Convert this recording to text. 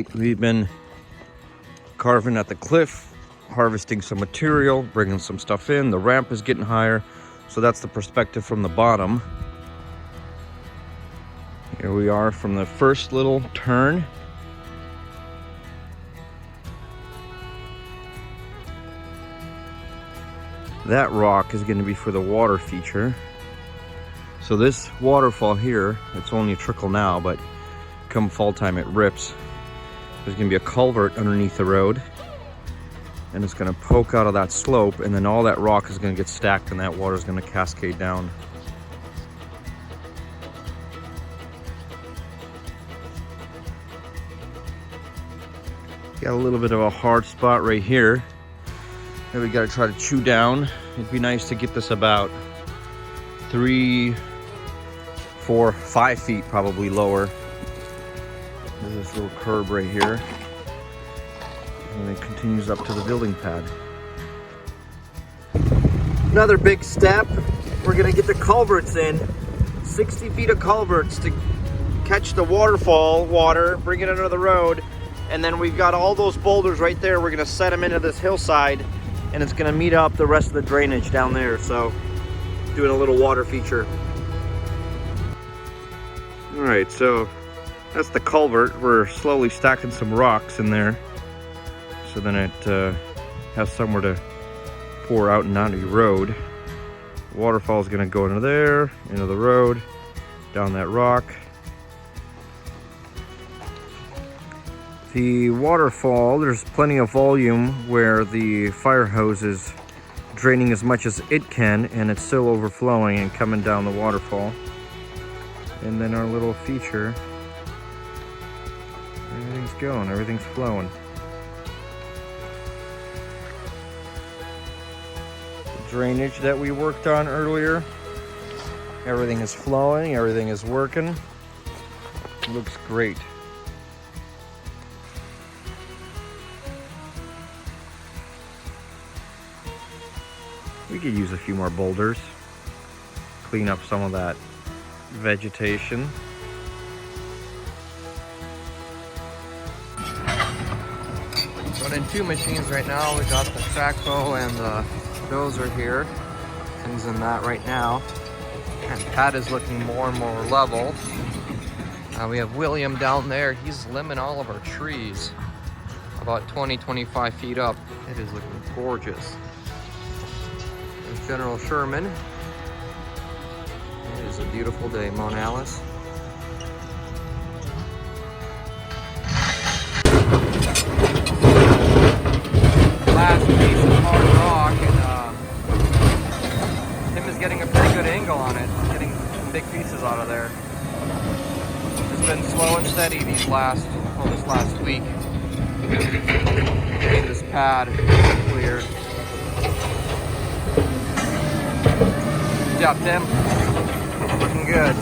night, we've been carving at the cliff, harvesting some material, bringing some stuff in. The ramp is getting higher, so that's the perspective from the bottom. Here we are from the first little turn. That rock is going to be for the water feature. So this waterfall here, it's only a trickle now, but come fall time it rips. There's going to be a culvert underneath the road, and it's going to poke out of that slope, and then all that rock is going to get stacked and that water is going to cascade down. Got a little bit of a hard spot right here that we got to try to chew down. It'd be nice to get this about 3, 4, 5 feet probably lower. There's this little curb right here, and it continues up to the building pad. Another big step, we're gonna get the culverts in. 60 feet of culverts to catch the waterfall water, bring it under the road, and then we've got all those boulders right there. We're gonna set them into this hillside, and it's gonna meet up the rest of the drainage down there. So doing a little water feature. All right, so that's the culvert. We're slowly stacking some rocks in there, so then it has somewhere to pour out and onto the road. The waterfall is gonna go into there, into the road, down that rock. The waterfall, there's plenty of volume where the fire hose is draining as much as it can, and it's still overflowing and coming down the waterfall. And then our little feature, everything's going, everything's flowing. The drainage that we worked on earlier, everything is flowing, everything is working. It looks great. We could use a few more boulders, clean up some of that vegetation. Running 2 machines right now. We got the track bow and the dozer here. Things in that right now. And pad is looking more and more level. We have William down there. He's limbing all of our trees about 20-25 feet up. It is looking gorgeous. There's General Sherman. It is a beautiful day, Mount Alice. Last piece of hard rock, and Tim is getting a pretty good angle on it, getting some big pieces out of there. It's been slow and steady this last week. Getting this pad cleared. Good job, Tim. Looking good.